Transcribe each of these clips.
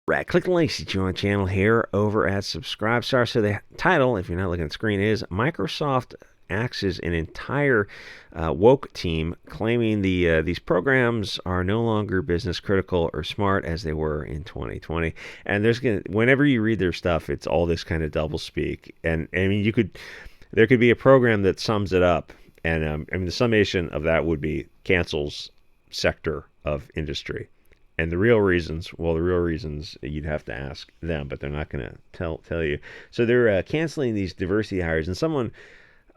Right, click the links to join the channel here over at SubScribe. So the title, if you're not looking at the screen, is Microsoft axes an entire woke team, claiming these programs are no longer business critical or smart as they were in 2020. And whenever you read their stuff, it's all this kind of double speak. And I mean, there could be a program that sums it up, and I mean the summation of that would be cancels sector of industry. And the real reasons, you'd have to ask them, but they're not going to tell you. So they're canceling these diversity hires, and someone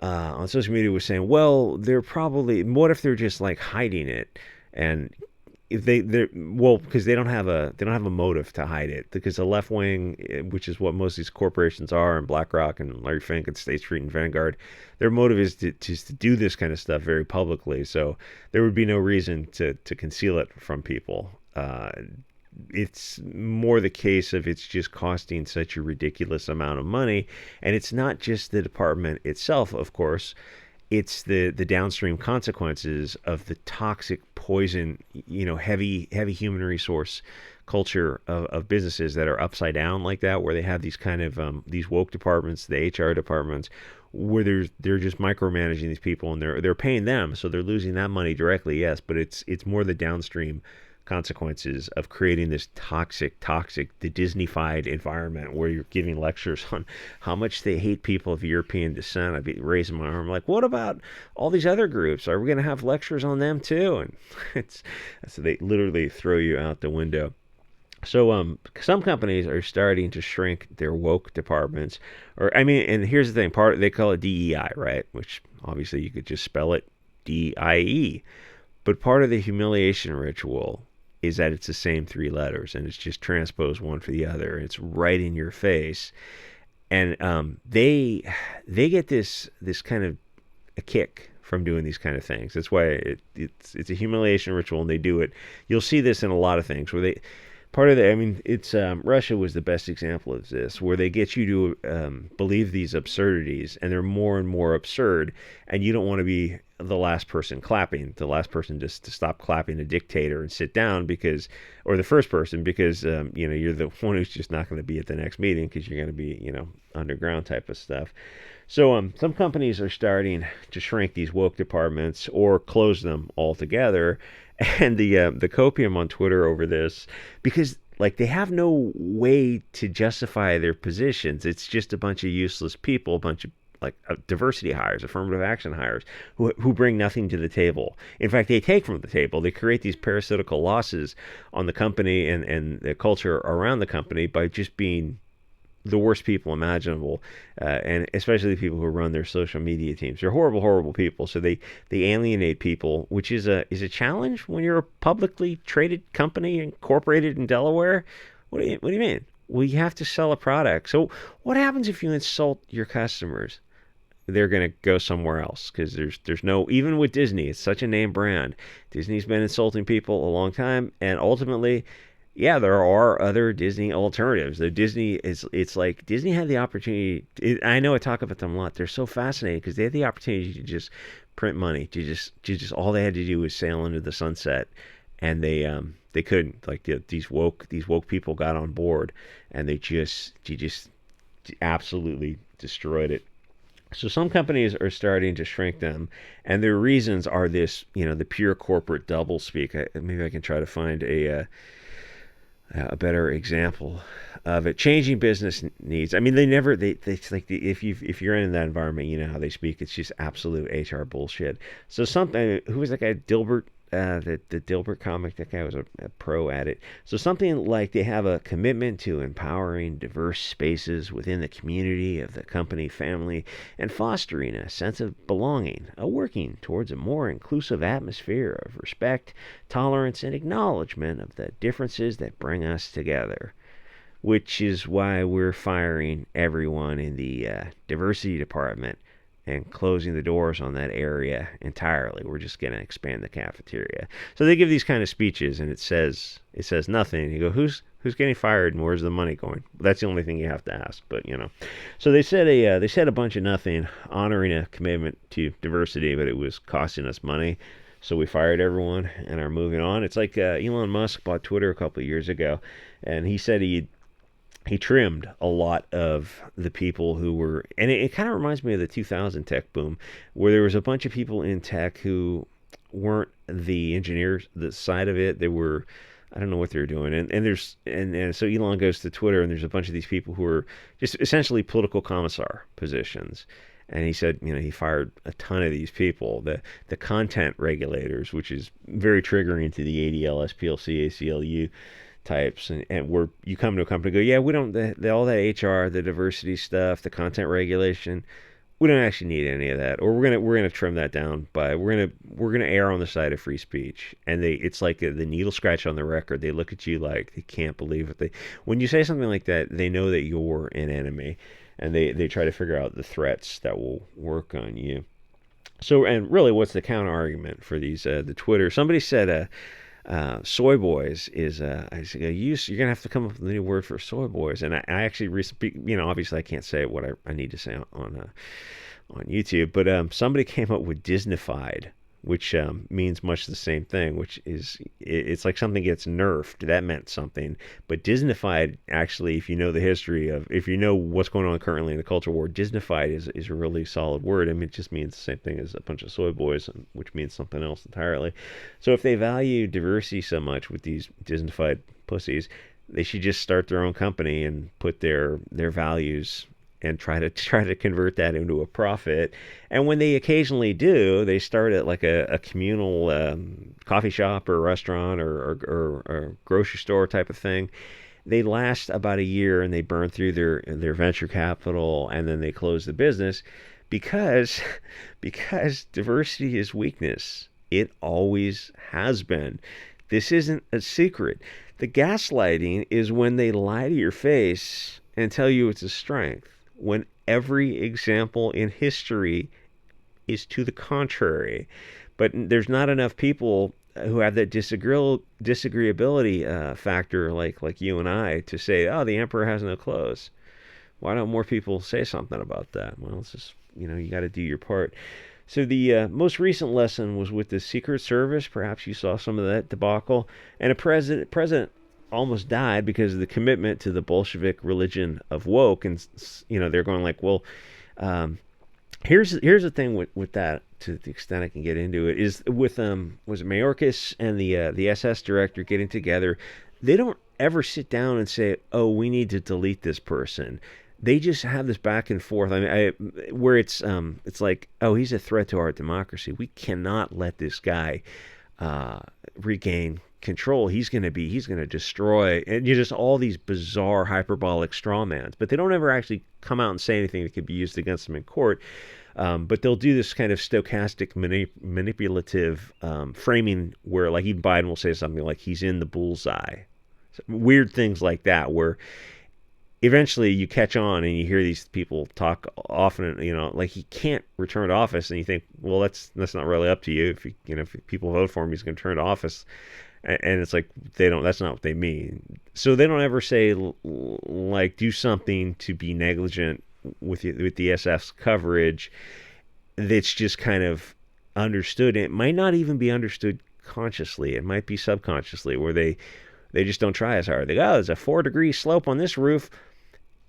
on social media was saying, well, they're probably, what if they're just like hiding it? And if because they don't have a motive to hide it, because the left wing, which is what most of these corporations are, and BlackRock and Larry Fink and State Street and Vanguard, their motive is to do this kind of stuff very publicly. So there would be no reason to conceal it from people. It's more the case of it's just costing such a ridiculous amount of money, and it's not just the department itself, of course. It's the downstream consequences of the toxic poison, heavy human resource culture of businesses that are upside down like that, where they have these kind of these woke departments, the HR departments, where they're just micromanaging these people, and they're paying them, so they're losing that money directly, yes, but it's more the downstream consequences of creating this toxic, the Disney-fied environment where you're giving lectures on how much they hate people of European descent. I'd be raising my arm like, what about all these other groups? Are we going to have lectures on them too? And so they literally throw you out the window. So some companies are starting to shrink their woke departments, and here's the thing: they call it DEI, right? Which obviously you could just spell it DIE, but part of the humiliation ritual is that it's the same three letters, and it's just transposed one for the other, and it's right in your face. And they get this kind of a kick from doing these kind of things. That's why it's a humiliation ritual, and they do it. You'll see this in a lot of things where they it's Russia was the best example of this, where they get you to believe these absurdities, and they're more and more absurd, and you don't want to be the last person clapping, the last person just to stop clapping a dictator and sit down, or the first person, because you're the one who's just not going to be at the next meeting because you're going to be underground type of stuff. So some companies are starting to shrink these woke departments or close them altogether. And the copium on Twitter over this, because they have no way to justify their positions. It's just a bunch of useless people, a bunch of diversity hires, affirmative action hires, who bring nothing to the table. In fact, they take from the table. They create these parasitical losses on the company and the culture around the company by just being the worst people imaginable, and especially the people who run their social media teams. They're horrible, horrible people. So they alienate people, which is a challenge when you're a publicly traded company incorporated in Delaware. What do you mean? Well, you have to sell a product. So what happens if you insult your customers? They're going to go somewhere else, because there's no, even with Disney, it's such a name brand. Disney's been insulting people a long time, and ultimately, yeah, there are other Disney alternatives. It's like Disney had the opportunity. I know I talk about them a lot. They're so fascinating because they had the opportunity to just print money. To just all they had to do was sail into the sunset, and they couldn't. These woke people got on board, and they just absolutely destroyed it. So some companies are starting to shrink them, and their reasons are this, the pure corporate doublespeak. Maybe I can try to find a better example of it. Changing business needs. I mean, it's like if you're in that environment, you know how they speak. It's just absolute HR bullshit. So who was that guy, Dilbert? The Dilbert comic, that guy was a pro at it. So something like they have a commitment to empowering diverse spaces within the community of the company family and fostering a sense of belonging, working towards a more inclusive atmosphere of respect, tolerance, and acknowledgement of the differences that bring us together. Which is why we're firing everyone in the diversity department and closing the doors on that area entirely. We're just going to expand the cafeteria. So they give these kind of speeches, and it says nothing. You go, who's getting fired, and where's the money going? That's the only thing you have to ask. But so they said a bunch of nothing, honoring a commitment to diversity, but it was costing us money. So we fired everyone and are moving on. It's like Elon Musk bought Twitter a couple of years ago, and he said he trimmed a lot of the people who were, and it kind of reminds me of the 2000 tech boom, where there was a bunch of people in tech who weren't the engineers, the side of it. They were, I don't know what they're doing. And so Elon goes to Twitter, and there's a bunch of these people who are just essentially political commissar positions. And he said, he fired a ton of these people, the content regulators, which is very triggering to the ADL, SPLC, ACLU types, and where you come to a company and go, yeah, we don't, all that HR, the diversity stuff, the content regulation, we don't actually need any of that, or we're gonna trim that down by we're gonna err on the side of free speech. And it's like the needle scratch on the record. They look at you like they can't believe it. When you say something like that, they know that you're an enemy, and they try to figure out the threats that will work on you. So, and really, what's the counter argument for these the Twitter? Somebody said soy boys is I said, you're gonna have to come up with a new word for soy boys. And I actually obviously I can't say what I need to say on YouTube, but somebody came up with Disneyfied, which means much the same thing, which is it's like something gets nerfed. That meant something, but Disneyfied, actually, if you know the history if you know what's going on currently in the culture war, Disneyfied is a really solid word. I mean, it just means the same thing as a bunch of soy boys, which means something else entirely. So if they value diversity so much with these Disneyfied pussies, they should just start their own company and put their values and try to convert that into a profit. And when they occasionally do, they start at like a communal coffee shop or restaurant or grocery store type of thing. They last about a year, and they burn through their venture capital, and then they close the business because diversity is weakness. It always has been. This isn't a secret. The gaslighting is when they lie to your face and tell you it's a strength, when every example in history is to the contrary. But there's not enough people who have that disagreeability factor like you and I to say, oh, the emperor has no clothes. Why don't more people say something about that? Well, it's just, you got to do your part. So the most recent lesson was with the Secret Service. Perhaps you saw some of that debacle. And a president almost died because of the commitment to the Bolshevik religion of woke. And they're going like, well, here's the thing with that, to the extent I can get into it, is with was it Mayorkas and the SS director getting together. They don't ever sit down and say, oh, we need to delete this person. They just have this back and forth. I mean, where it's like, oh, he's a threat to our democracy. We cannot let this guy regain control. He's going to destroy, and just all these bizarre hyperbolic strawmans. But they don't ever actually come out and say anything that could be used against them in court. But they'll do this kind of stochastic manipulative framing where, like, even Biden will say something like he's in the bullseye. So, weird things like that, where eventually you catch on and you hear these people talk often, like he can't return to office, and you think, well, that's not really up to you. If people vote for him, he's going to return to office. And it's like that's not what they mean. So they don't ever say, like, do something to be negligent with the SF's coverage that's just kind of understood. It might not even be understood consciously. It might be subconsciously, where they just don't try as hard. They go, oh, there's a 4-degree slope on this roof.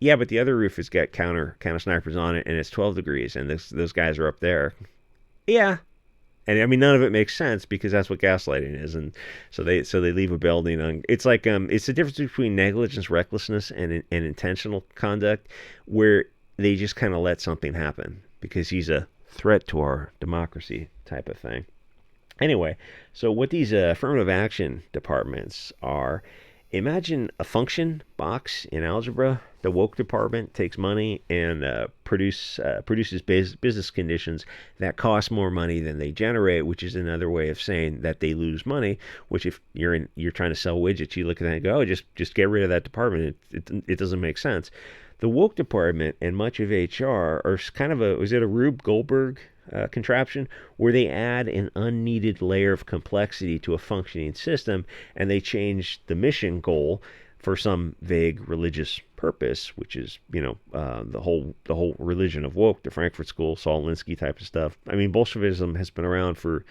Yeah, but the other roof has got counter snipers on it, and it's 12 degrees, and those guys are up there. Yeah. And I mean, none of it makes sense, because that's what gaslighting is. And so they leave a building on. It's like it's the difference between negligence, recklessness, and intentional conduct, where they just kind of let something happen because he's a threat to our democracy type of thing. Anyway, so what these affirmative action departments are, imagine a function box in algebra. The woke department takes money and produces business conditions that cost more money than they generate, which is another way of saying that they lose money. Which, if you're trying to sell widgets, you look at that and go, oh, just get rid of that department. It doesn't make sense. The woke department and much of HR are kind of was it a Rube Goldberg contraption, where they add an unneeded layer of complexity to a functioning system, and they change the mission goal for some vague religious purpose, which is, the whole religion of woke, the Frankfurt School, Saul Alinsky type of stuff. I mean, Bolshevism has been around for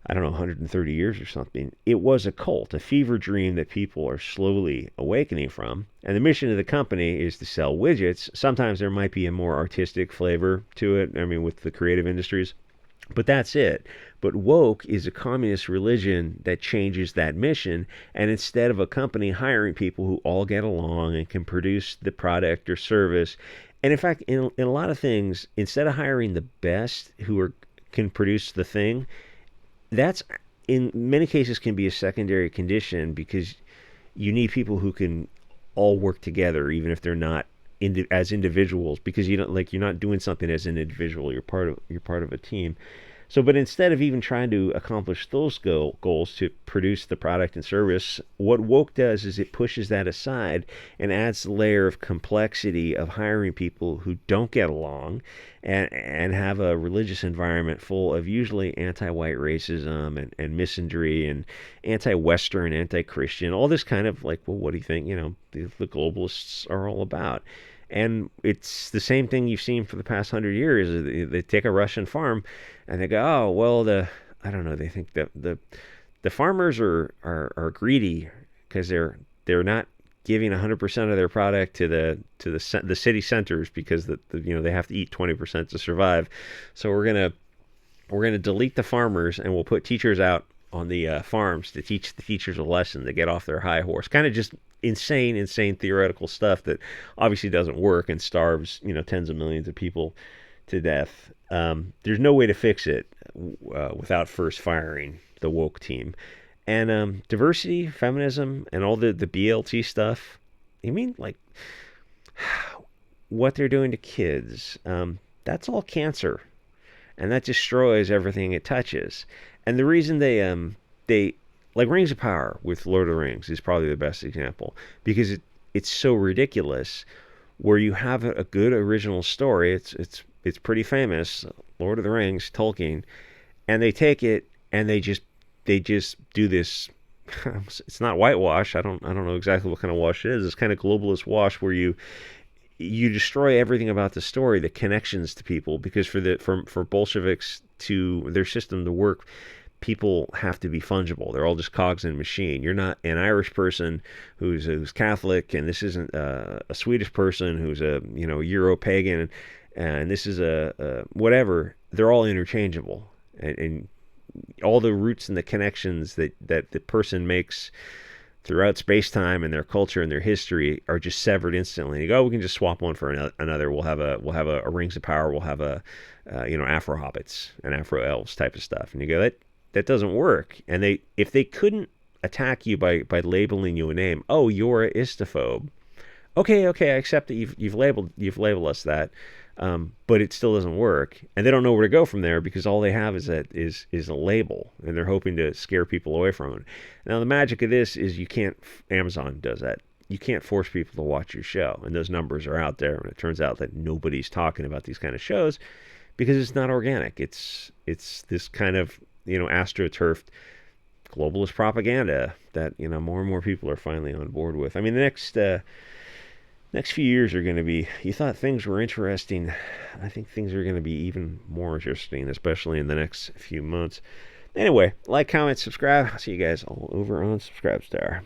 I don't know, 130 years or something. It was a cult, a fever dream that people are slowly awakening from. And the mission of the company is to sell widgets. Sometimes there might be a more artistic flavor to it, I mean, with the creative industries. But that's it. But woke is a communist religion that changes that mission. And instead of a company hiring people who all get along and can produce the product or service, and in fact, in a lot of things, instead of hiring the best who can produce the thing, that's in many cases can be a secondary condition because you need people who can all work together, even if they're not as individuals, because you don't like you're not doing something as an individual. You're part of a team. So, but instead of even trying to accomplish those goals to produce the product and service, what woke does is it pushes that aside and adds the layer of complexity of hiring people who don't get along and have a religious environment full of usually anti-white racism and misandry and anti-Western, anti-Christian, all this kind of like, well, what do you think, the globalists are all about? And it's the same thing you've seen for the past 100 years. They take a Russian farm, and they go, "Oh, well, I don't know." They think that the farmers are greedy because they're not giving 100% of their product to the city centers because they have to eat 20% to survive. So we're gonna delete the farmers, and we'll put teachers out on the farms to teach the teachers a lesson to get off their high horse. Kind of just insane theoretical stuff that obviously doesn't work and starves tens of millions of people to death. There's no way to fix it without first firing the woke team. And diversity, feminism, and all the BLT stuff. You mean like what they're doing to kids? That's all cancer, and that destroys everything it touches. And the reason they like Rings of Power with Lord of the Rings is probably the best example because it's so ridiculous. Where you have a good original story, it's pretty famous, Lord of the Rings, Tolkien, and they take it and they just do this. It's not whitewash. I don't know exactly what kind of wash it is. It's kind of globalist wash where you destroy everything about the story, the connections to people, because for Bolsheviks to their system to work, people have to be fungible. They're all just cogs in a machine. You're not an Irish person who's Catholic, and this isn't a Swedish person who's a Euro pagan, and this is a whatever. They're all interchangeable, and all the roots and the connections that the person makes throughout space-time and their culture and their history are just severed instantly. You go, oh, we can just swap one for another. We'll have a Rings of Power. We'll have a Afro hobbits and Afro elves type of stuff. And you go, that doesn't work. And if they couldn't attack you by labeling you a name, oh, you're a istophobe. Okay, I accept that you've labeled us that. But it still doesn't work, and they don't know where to go from there because all they have is a label, and they're hoping to scare people away from it. Now the magic of this is you can't. Amazon does that. You can't force people to watch your show, and those numbers are out there. And it turns out that nobody's talking about these kind of shows because it's not organic. It's this kind of astroturfed globalist propaganda that more and more people are finally on board with. I mean, the next few years are going to be, you thought things were interesting. I think things are going to be even more interesting, especially in the next few months. Anyway, like, comment, subscribe. I'll see you guys all over on SubScribeStar.